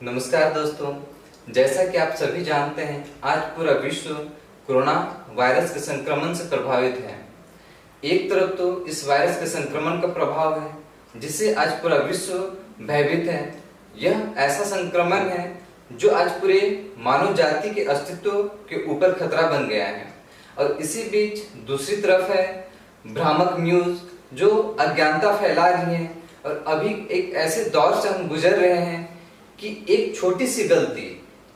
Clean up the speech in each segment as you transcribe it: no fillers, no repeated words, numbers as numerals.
नमस्कार दोस्तों, जैसा कि आप सभी जानते हैं, आज पूरा विश्व कोरोना वायरस के संक्रमण से प्रभावित है। एक तरफ तो इस वायरस के संक्रमण का प्रभाव है जिससे आज पूरा विश्व भयभीत है। यह ऐसा संक्रमण है जो आज पूरे मानव जाति के अस्तित्व के ऊपर खतरा बन गया है। और इसी बीच दूसरी तरफ है भ्रामक न्यूज जो अज्ञानता फैला रही है। और अभी एक ऐसे दौर से हम गुजर रहे हैं कि एक छोटी सी गलती,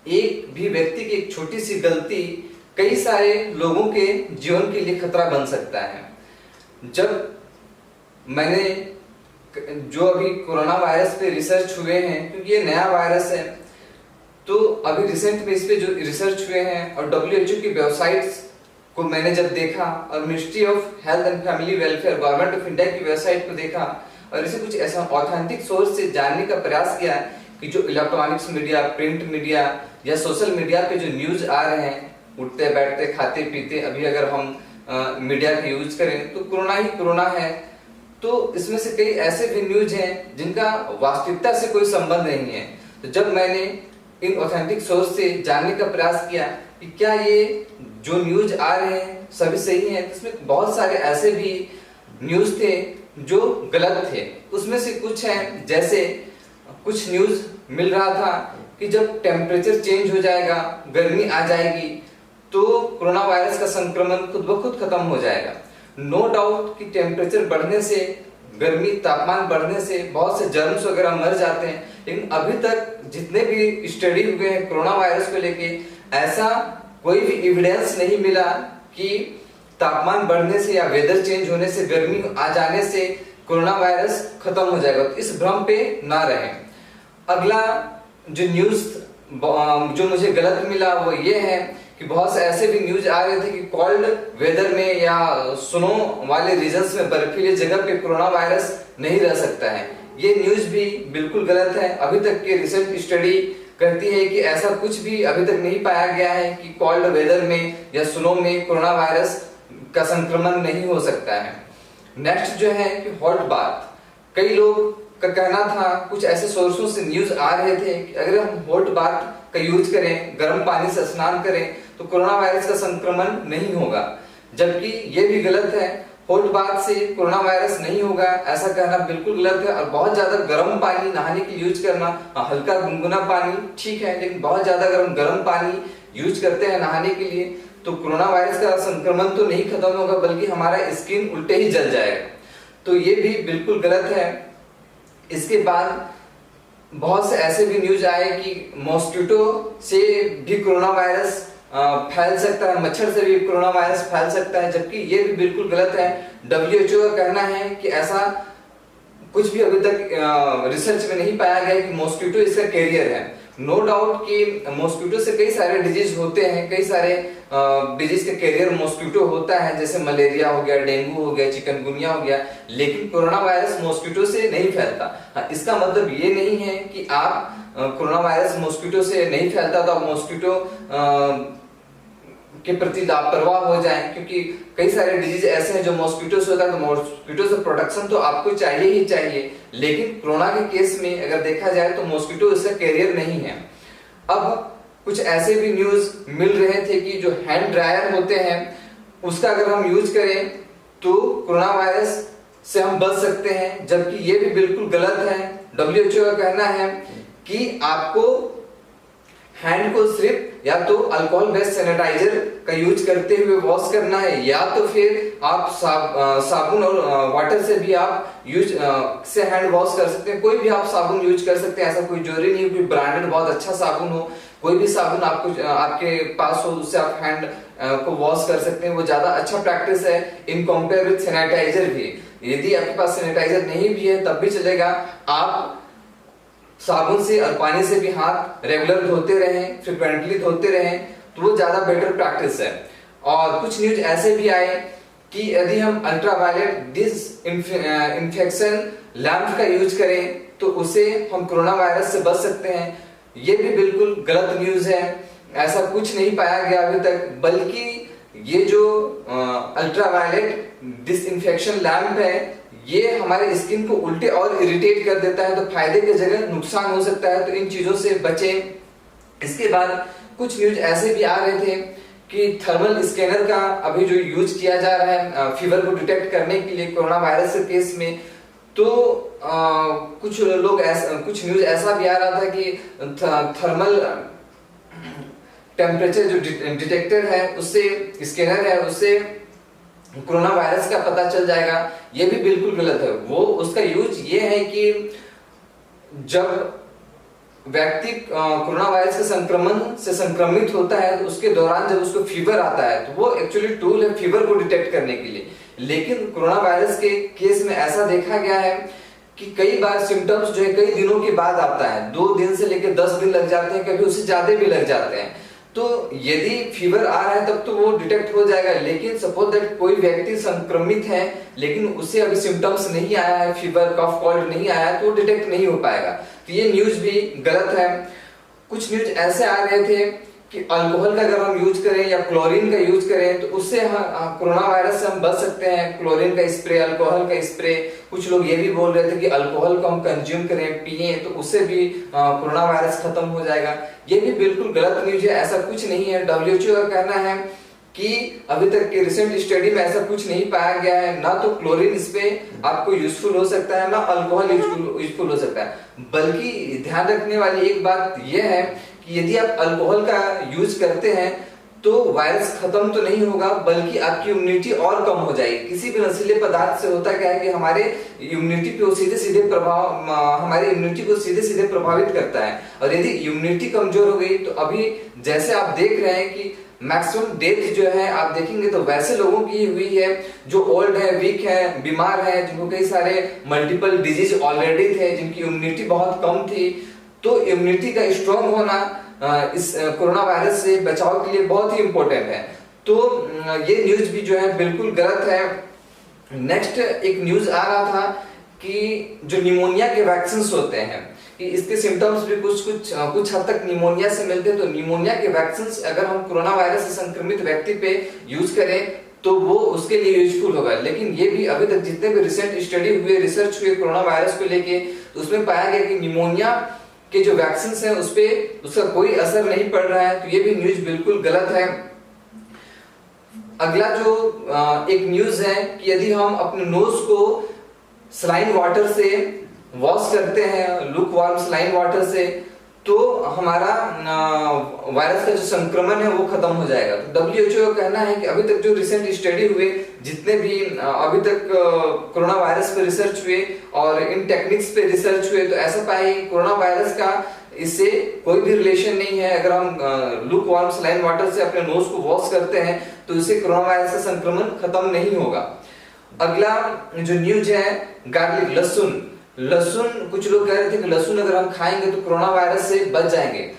एक भी व्यक्ति की एक छोटी सी गलती कई सारे लोगों के जीवन के लिए खतरा बन सकता है। जब मैंने जो अभी कोरोना वायरस पे रिसर्च हुए हैं, क्योंकि ये नया वायरस है, तो अभी रिसेंट में इस पे जो रिसर्च हुए हैं और WHO की वेबसाइट्स को मैंने जब देखा और ministry of health and family welfare government of India की वेबसाइट को देखा और इसे कुछ ऐसा ऑथेंटिक सोर्स से जानने का प्रयास किया कि जो इलेक्ट्रॉनिक्स मीडिया, प्रिंट मीडिया या सोशल मीडिया पे जो न्यूज आ रहे हैं, उठते बैठते खाते पीते, अभी अगर हम मीडिया का यूज करें तो कोरोना ही कोरोना है। तो इसमें से कई ऐसे भी न्यूज हैं जिनका वास्तविकता से कोई संबंध नहीं है। तो जब मैंने इन ऑथेंटिक सोर्स से जानने का प्रयास किया कि क्या ये जो न्यूज आ रहे हैं सभी सही है, तो इसमें बहुत सारे ऐसे भी न्यूज थे जो गलत थे। उसमें से कुछ हैं, जैसे कुछ न्यूज मिल रहा था कि जब टेम्परेचर चेंज हो जाएगा, गर्मी आ जाएगी, तो कोरोना वायरस का संक्रमण खुद ब खुद खत्म हो जाएगा। नो डाउट कि टेम्परेचर बढ़ने से, गर्मी तापमान बढ़ने से बहुत से जर्म्स वगैरह मर जाते हैं, लेकिन अभी तक जितने भी स्टडी हुए हैं कोरोना वायरस को लेके, ऐसा कोई भी एविडेंस नहीं मिला कि तापमान बढ़ने से या वेदर चेंज होने से, गर्मी आ जाने से कोरोना वायरस खत्म हो जाएगा। तो इस भ्रम पे ना रहें। अगला जो न्यूज जो मुझे गलत मिला वो ये है कि बहुत से ऐसे भी न्यूज आ रहे थे कि कोल्ड वेदर में या स्नो वाले रीजन्स में, बर्फीले जगह पे कोरोना वायरस नहीं रह सकता है। ये न्यूज भी बिल्कुल गलत है। अभी तक की रिसेंट स्टडी कहती है कि ऐसा कुछ भी अभी तक नहीं पाया गया है कि कोल्ड वेदर में या स्नो में कोरोना वायरस का संक्रमण नहीं हो सकता है। नेक्स्ट जो है कि हॉट बाथ, कई लोग का कहना था, कुछ ऐसे सोर्सों से न्यूज आ रहे थे कि अगर हम हॉट बाथ का यूज करें, गर्म पानी से स्नान करें, तो कोरोना वायरस का संक्रमण नहीं होगा, जबकि ये भी गलत है। हॉट बाथ से कोरोना वायरस नहीं होगा ऐसा कहना बिल्कुल गलत है। और बहुत ज्यादा गर्म पानी नहाने के लिए यूज करना, हल्का गुनगुना पानी ठीक है, लेकिन बहुत ज्यादा गर्म पानी यूज करते हैं नहाने के लिए, तो कोरोना वायरस का संक्रमण तो नहीं खत्म होगा, बल्कि हमारा स्किन उल्टे ही जल जाएगा। तो ये भी बिल्कुल गलत है। इसके बाद बहुत से ऐसे भी न्यूज आए कि मॉस्किटो से भी कोरोना वायरस फैल सकता है, मच्छर से भी कोरोना वायरस फैल सकता है, जबकि ये भी बिल्कुल गलत है। WHO का कहना है कि ऐसा कुछ भी अभी तक रिसर्च में नहीं पाया गया कि मॉस्किटो इसका कैरियर है। नो डाउट कि मॉस्किटो से कई सारे डिजीज होते हैं, कई सारे डिजीज का कैरियर मॉस्किटो होता है, जैसे मलेरिया हो गया, डेंगू हो गया, चिकनगुनिया हो गया, लेकिन कोरोना वायरस मॉस्किटो से नहीं फैलता। इसका मतलब ये नहीं है कि आप कोरोना वायरस मॉस्किटो से नहीं फैलता तो आप मॉस्किटो के प्रति लापरवाह हो जाएं, क्योंकि कई सारे डिजीज ऐसे हैं जो मॉस्किटो से होता है। तो मॉस्किटो से प्रोटेक्शन तो आपको चाहिए ही चाहिए, लेकिन कोरोना के केस में अगर देखा जाए तो मॉस्किटो इसका कैरियर नहीं है। अब कुछ ऐसे भी न्यूज मिल रहे थे कि जो हैंड ड्रायर होते हैं उसका अगर हम यूज करें तो कोरोना वायरस से हम बच सकते हैं, जबकि ये भी बिल्कुल गलत है। WHO का कहना है कि आपको हैंड को सिर्फ या तो अल्कोहल बेस्ड सैनिटाइजर का यूज करते हुए वॉश करना है, या तो फिर आप साबुन और वाटर से भी आप यूज से हैंड वॉश कर सकते हैं। कोई भी आप साबुन यूज कर सकते हैं, ऐसा कोई जरूरी नहीं कोई ब्रांडेड बहुत अच्छा साबुन हो, कोई भी साबुन आपको आपके पास हो उससे आप हैंड को वॉश कर सकते हैं। वो ज्यादा अच्छा प्रैक्टिस है इन कंपेयर विद सैनिटाइजर भी। यदि आपके पास सैनिटाइजर नहीं भी है तब भी चलेगा, आप साबुन से और पानी से भी हाथ रेगुलर धोते रहें, फ्रिक्वेंटली धोते रहें, तो वो ज्यादा बेटर प्रैक्टिस है। और कुछ न्यूज ऐसे भी आए कि यदि हम अल्ट्रावायलेट डिसइंफेक्शन लैंप का यूज करें तो उसे हम कोरोना वायरस से बच सकते हैं। ये भी बिल्कुल गलत न्यूज है, ऐसा कुछ नहीं पाया गया अभी तक, बल्कि ये जो अल्ट्रावायलेट डिसइंफेक्शन लैंप है ये हमारे स्किन को उल्टे और इरिटेट कर देता है, तो फायदे की जगह नुकसान हो सकता है, तो इन चीजों से बचें। इसके बाद कुछ न्यूज ऐसे भी आ रहे थे कि थर्मल स्कैनर का अभी जो यूज किया जा रहा है फीवर को डिटेक्ट करने के लिए कोरोना वायरस के केस में, तो कुछ न्यूज ऐसा भी आ रहा था कि थर्मल टेम्परेचर जो डिटेक्टर है उससे, स्कैनर है उससे कोरोना वायरस का पता चल जाएगा। ये भी बिल्कुल गलत है। वो उसका यूज ये है कि जब व्यक्ति कोरोना वायरस के संक्रमण से संक्रमित होता है तो उसके दौरान जब उसको फीवर आता है तो वो एक्चुअली टूल है फीवर को डिटेक्ट करने के लिए। लेकिन कोरोना वायरस के केस में ऐसा देखा गया है कि कई बार सिम्टम्स जो है कई दिनों के बाद आता है, 2 दिन से लेकर 10 दिन लग जाते हैं, कभी उससे ज्यादा भी लग जाते हैं। तो यदि फीवर आ रहा है तब तो वो डिटेक्ट हो जाएगा, लेकिन सपोज दैट कोई व्यक्ति संक्रमित है लेकिन उसे अभी सिम्टम्स नहीं आया है, फीवर कफ कोल्ड नहीं आया है, तो वो डिटेक्ट नहीं हो पाएगा। तो ये न्यूज भी गलत है। कुछ न्यूज ऐसे आ रहे थे कि अल्कोहल का अगर हम यूज करें या क्लोरीन का यूज करें तो उससे कोरोना वायरस से हम बच सकते हैं। क्लोरीन का स्प्रे, अल्कोहल का स्प्रे, कुछ लोग ये भी बोल रहे थे कि अल्कोहल को हम कंज्यूम करें, पिए, तो उससे भी कोरोना वायरस खत्म हो जाएगा। ये भी बिल्कुल गलत न्यूज है, ऐसा कुछ नहीं है। WHO का कहना है कि अभी तक के रिसेंट स्टडी में ऐसा कुछ नहीं पाया गया है, ना तो क्लोरीन इस पे आपको यूजफुल हो सकता है, ना अल्कोहल यूजफुल हो सकता है। बल्कि ध्यान रखने वाली एक बात यह है कि यदि आप अल्कोहल का यूज करते हैं तो वायरस खत्म तो नहीं होगा, बल्कि आपकी इम्यूनिटी और कम हो जाएगी। किसी भी नशीले पदार्थ से होता क्या है कि हमारे इम्यूनिटी पे हमारी इम्यूनिटी को सीधे सीधे प्रभावित करता है। और यदि इम्यूनिटी कमजोर हो गई तो अभी जैसे आप देख रहे हैं कि मैक्सिमम डेथ जो है आप देखेंगे तो वैसे लोगों की हुई है जो ओल्ड है, वीक है, बीमार है, जिनको कई सारे मल्टीपल डिजीज ऑलरेडी थे, जिनकी इम्यूनिटी बहुत कम थी। तो इम्यूनिटी का स्ट्रॉन्ग होना इस कोरोना वायरस से बचाव के लिए बहुत ही इंपॉर्टेंट है। तो ये न्यूज भी जो है बिल्कुल गलत है। नेक्स्ट एक न्यूज आ रहा था कि जो निमोनिया के वैक्सीन होते हैं कि इसके सिम्टम्स भी कुछ हद तक निमोनिया से मिलते हैं। तो निमोनिया के वैक्सीन अगर हम कोरोना वायरस से संक्रमित व्यक्ति पे यूज करें तो वो उसके लिए यूजफुल होगा। लेकिन ये भी अभी तक जितने भी रिसेंट स्टडी हुए, रिसर्च हुए कोरोना वायरस को लेके, तो उसमें पाया गया कि निमोनिया के जो वैक्सीन है उस पे उसका कोई असर नहीं पड़ रहा है। तो ये भी न्यूज बिल्कुल गलत है। अगला जो एक न्यूज है कि यदि हम अपने नोज को सलाइन वाटर से वॉश करते हैं, लुक वार्म सलाइन वाटर से, तो हमारा वायरस का जो संक्रमण है वो खत्म हो जाएगा। तो WHO का कहना है कि अभी तक जो रिसेंट स्टडी हुए, जितने भी अभी तक कोरोना वायरस पे रिसर्च हुए और इन टेक्निक्स पे रिसर्च हुए, तो ऐसा पाया कि कोरोना वायरस का इससे कोई भी रिलेशन नहीं है। अगर हम लुक वार्म सलाइन वाटर से अपने नोज को वॉश करते हैं तो इससे कोरोना वायरस का संक्रमण खत्म नहीं होगा। अगला जो न्यूज है गार्लिक, लहसुन, कुछ लोग कह रहे थे कि लहसुन अगर हम खाएंगे तो कोरोना वायरस से बच जाएंगे।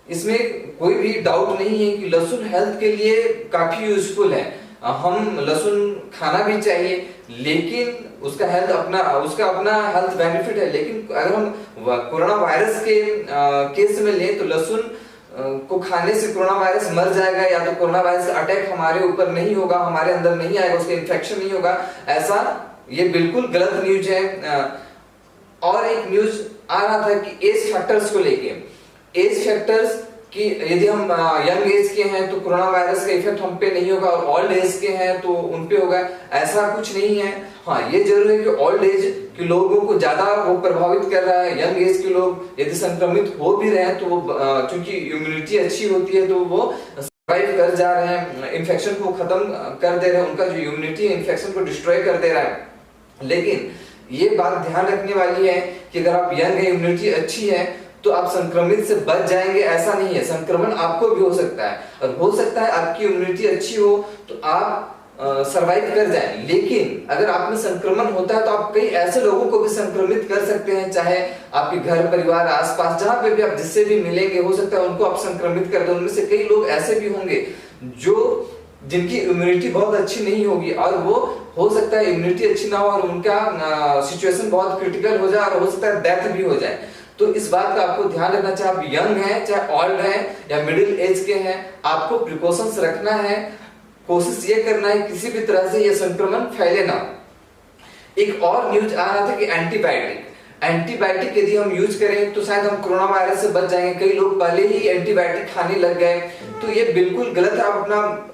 इसमें कोई भी डाउट नहीं है कि लहसुन हेल्थ के लिए काफी यूजफुल है। हम लहसुन खाना भी चाहिए, लेकिन उसका अपना हेल्थ बेनिफिट है। लेकिन अगर हम कोरोना वायरस के केस में लें तो लहसुन को खाने से कोरोना वायरस मर जाएगा, या तो कोरोना वायरस का अटैक हमारे ऊपर नहीं होगा, हमारे अंदर नहीं आएगा, उसका इन्फेक्शन नहीं होगा। ऐसा ये बिल्कुल गलत न्यूज है। और एक न्यूज आ रहा था कि एज फैक्टर्स को लेके, एज फैक्टर्स कि यदि हम यंग एज के हैं तो कोरोना वायरस का इफेक्ट हम पे नहीं होगा और ओल्ड एज के हैं तो उन पे होगा, ऐसा कुछ नहीं है। हाँ, ये जरूर है कि ओल्ड एज के लोगों को ज्यादा वो प्रभावित कर रहा है। यंग एज के लोग यदि संक्रमित हो भी रहे हैं तो वो चूंकि इम्यूनिटी अच्छी होती है तो वो सर्वाइव कर जा रहे हैं, इन्फेक्शन को खत्म कर दे रहे हैं, उनका जो इम्यूनिटी है इन्फेक्शन को डिस्ट्रॉय कर दे रहा है। लेकिन ये बात ध्यान रखने वाली है कि अगर आप यंग है, इम्यूनिटी अच्छी है, तो आप संक्रमित से बच जाएंगे, ऐसा नहीं है। संक्रमण आपको भी हो सकता है और हो सकता है आपकी इम्यूनिटी अच्छी हो तो आप सरवाइव कर जाएं। लेकिन अगर आप में संक्रमण होता है तो आप कई ऐसे लोगों को भी संक्रमित कर सकते हैं, चाहे आपके घर परिवार आसपास जहां पे भी आप जिससे भी मिलेंगे, हो सकता है उनको आप संक्रमित कर दें। उनमें से कई लोग ऐसे भी होंगे जिनकी इम्यूनिटी बहुत अच्छी नहीं होगी और वो हो सकता है इम्यूनिटी अच्छी ना हो और उनका सिचुएशन बहुत क्रिटिकल हो जाए और हो सकता है डेथ भी हो जाए। तो इस बात का आपको ध्यान रखना, चाहे आप यंग हैं, चाहे ओल्ड हैं या मिडिल एज के हैं, आपको प्रिकॉशंस रखना है। कोशिश ये करना है किसी भी तरह से ये संक्रमण फैले ना। एक और न्यूज आ रहा था कि एंटीबायोटिक यदि हम यूज करें तो शायद हम कोरोना वायरस से बच जाएंगे। कई लोग पहले ही एंटीबायोटिक खाने लग गए, तो ये बिल्कुल गलत है। आप अपना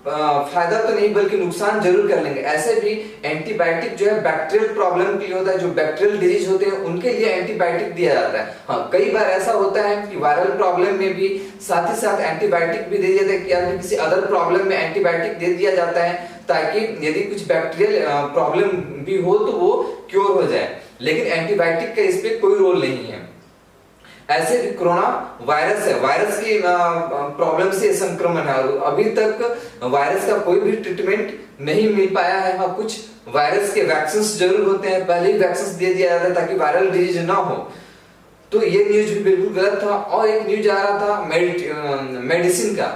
फायदा तो नहीं बल्कि नुकसान जरूर कर लेंगे। ऐसे भी एंटीबायोटिक जो है बैक्टीरियल प्रॉब्लम के लिए होता है, जो बैक्टीरियल डिजीज होते हैं उनके लिए एंटीबायोटिक दिया जाता है। हाँ, कई बार ऐसा होता है कि वायरल प्रॉब्लम में भी साथ ही साथ एंटीबायोटिक भी दे दिया जाता है, या फिर किसी अदर प्रॉब्लम में एंटीबायोटिक दे दिया जाता है ताकि यदि कुछ बैक्टीरियल प्रॉब्लम भी हो तो वो क्योर हो जाए। लेकिन एंटीबायोटिक का इस पे कोई रोल नहीं है। ऐसे भी कोरोना वायरस है, वायरस की प्रॉब्लम से संक्रमण है और अभी तक वायरस का कोई भी ट्रीटमेंट नहीं मिल पाया है। हाँ, कुछ वायरस के वैक्सीन जरूर होते हैं, पहले ही वैक्सीन दे दिया जाता है ताकि वायरल डिजीज ना हो। तो ये न्यूज भी बिल्कुल गलत था। और एक न्यूज आ रहा था मेडिसिन का।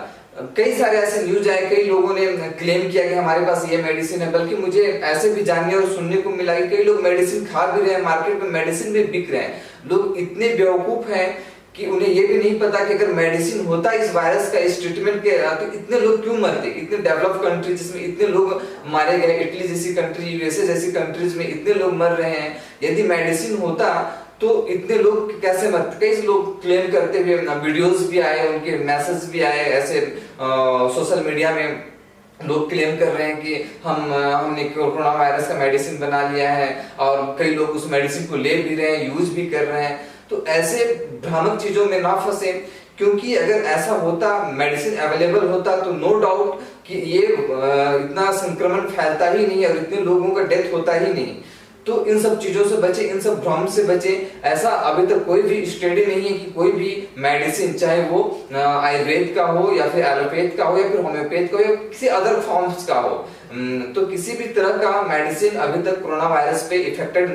कई सारे ऐसे न्यूज आए, कई लोगों ने क्लेम किया कि हमारे पास ये मेडिसिन है, बल्कि मुझे ऐसे भी जानने और सुनने को मिला कि कई लोग मेडिसिन खा भी रहे हैं, मार्केट में मेडिसिन भी बिक रहे हैं। लोग इतने बेवकूफ हैं कि उन्हें ये भी नहीं पता कि अगर मेडिसिन होता इस वायरस का, इस ट्रीटमेंट के, तो इतने लोग क्यों मरते। इतने डेवलप कंट्री जिसमें इतने लोग मारे गए, इटली जैसी कंट्री, यूएसए जैसी कंट्रीज में इतने लोग मर रहे हैं, यदि मेडिसिन होता तो इतने लोग कैसे मरते। कई लोग क्लेम करते हुए वीडियोस भी आए, उनके मैसेज भी आए, ऐसे सोशल मीडिया में लोग क्लेम कर रहे हैं कि हमने कोरोना वायरस का मेडिसिन बना लिया है, और कई लोग उस मेडिसिन को ले भी रहे हैं, यूज भी कर रहे हैं। तो ऐसे भ्रामक चीजों में ना फंसे, क्योंकि अगर ऐसा होता, मेडिसिन अवेलेबल होता, तो नो डाउट कि ये इतना संक्रमण फैलता ही नहीं और इतने लोगों का डेथ होता ही नहीं। तो इन सब चीजों से बचे, इन सब भ्रम से बचे। ऐसा अभी तक कोई भी स्टडी नहीं है कि कोई भी मेडिसिन, चाहे वो आयुर्वेद का हो या फिर एलोपैथ का हो या फिर होम्योपैथ का हो या किसी अदर फॉर्म्स का हो, तो किसी भी तरह का मेडिसिन अभी तक कोरोना वायरस पे इफेक्टेड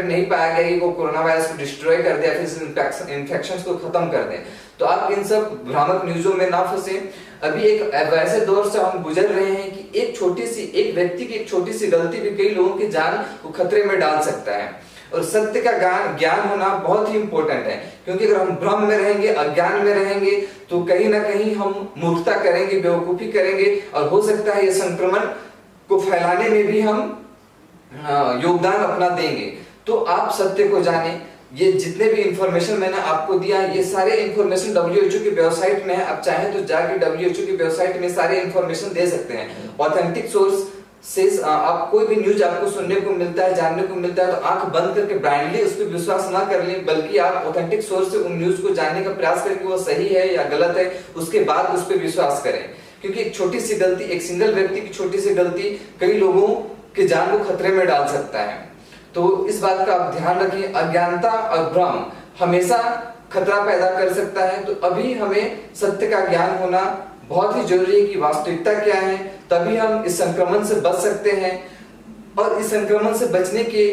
नहीं पाया गया कि वो कोरोना वायरस को डिस्ट्रॉय कर दे या फिर इन्फेक्शंस को खत्म कर दे। तो आप इन सब भ्रामक न्यूजों में ना फंसे। अभी एक वैसे दौर से हम गुजर रहे हैं कि एक व्यक्ति की एक छोटी सी गलती भी कई लोगों की जान को खतरे में डाल सकता है। और सत्य का ज्ञान होना बहुत ही इंपॉर्टेंट है, क्योंकि अगर हम भ्रम में रहेंगे, अज्ञान में रहेंगे, तो कहीं ना कहीं हम मूर्खता करेंगे, बेवकूफी करेंगे, और हो सकता है ये संक्रमण को फैलाने में भी हम योगदान अपना देंगे। तो आप सत्य को जाने। ये जितने भी इंफॉर्मेशन मैंने आपको दिया, ये सारे इंफॉर्मेशन WHO की वेबसाइट में है। आप चाहें तो जाके WHO की वेबसाइट में सारे इंफॉर्मेशन दे सकते हैं। ऑथेंटिक सोर्स से आप कोई भी न्यूज आपको सुनने को मिलता है, जानने को मिलता है, तो आंख बंद करके ब्लाइंडली उस पर विश्वास ना कर लें, बल्कि आप ऑथेंटिक सोर्स से उन न्यूज को जानने का प्रयास करें कि वो सही है या गलत है, उसके बाद उस पर विश्वास करें। क्योंकि एक छोटी सी गलती, एक सिंगल व्यक्ति की छोटी सी गलती कई लोगों की जान को खतरे में डाल सकता है। तो इस बात का आप ध्यान रखें। अज्ञानता और भ्रम हमेशा खतरा पैदा कर सकता है। तो अभी हमें सत्य का ज्ञान होना बहुत ही जरूरी है कि वास्तविकता क्या है, तभी हम इस संक्रमण से बच सकते हैं। और इस संक्रमण से बचने के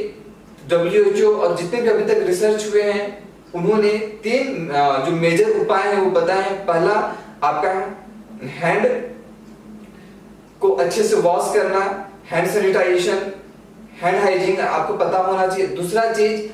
WHO और जितने भी अभी तक रिसर्च हुए हैं, उन्होंने 3 जो मेजर उपाय हैं वो बताए हैं। पहला, आपका हैंड को अच्छे से वॉश करना, हैंड सैनिटाइजेशन, हैंड हाइजीन आपको पता होना चाहिए। दूसरा चीज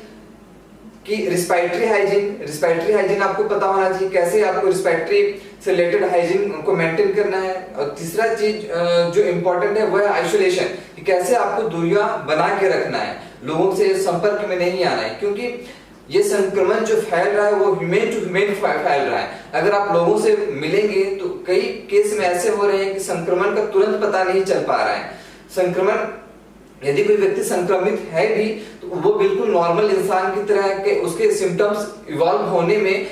कि रिस्पायरेटरी हाइजीन आपको पता होना चाहिए, कैसे आपको रिस्पायरेटरी से रिलेटेड हाइजीन को मेंटेन करना है। और तीसरा चीज जो इंपॉर्टेंट है वह है आइसोलेशन, कि कैसे आपको दूरियां बना के रखना है, लोगों से संपर्क में नहीं आना है। क्योंकि ये संक्रमण जो फैल रहा है वो ह्यूमन टू ह्यूमन फैल रहा है। अगर आप लोगों से मिलेंगे तो कई केस में ऐसे हो रहे हैं कि संक्रमण का तुरंत पता नहीं चल पा रहा है। संक्रमण, यदि कोई व्यक्ति संक्रमित है भी तो वो बिल्कुल नॉर्मल इंसान की तरह है कि उसके सिम्टम्स इवॉल्व होने में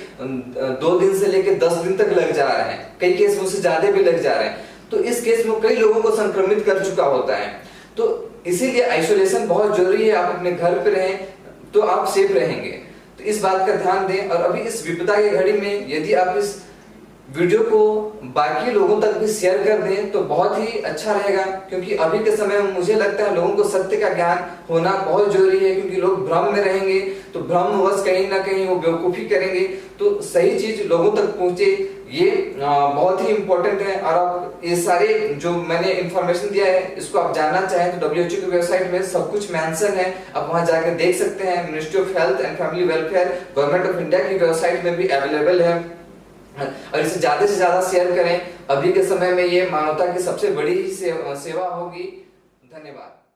2 दिन से लेकर 10 दिन तक लग जा रहे हैं, कई केस में उससे ज्यादा भी लग जा रहे हैं। तो इस केस में कई लोगों को संक्रमित कर चुका होता है। तो इसीलिए आइसोलेशन बहुत जरूरी है। आप अपने घर पे रहें तो आप सेफ रहेंगे। तो इस बात का ध्यान दें। और अभी इस विपदा की घड़ी में यदि आप इस वीडियो को बाकी लोगों तक भी शेयर कर दें तो बहुत ही अच्छा रहेगा, क्योंकि अभी के समय में मुझे लगता है लोगों को सत्य का ज्ञान होना बहुत जरूरी है। क्योंकि लोग भ्रम में रहेंगे तो भ्रमवश कहीं ना कहीं वो बेवकूफी करेंगे। तो सही चीज लोगों तक पहुंचे, ये बहुत ही इंपॉर्टेंट है। और आप ये सारे जो मैंने इंफॉर्मेशन दिया है इसको आप जानना चाहें तो WHO की वेबसाइट में सब कुछ मेंशन है, आप वहां जाकर देख सकते हैं। Ministry of health and family welfare government of India की वेबसाइट में भी अवेलेबल है। और इसे ज्यादा से ज्यादा शेयर करें। अभी के समय में ये मानवता की सबसे बड़ी सेवा होगी। धन्यवाद।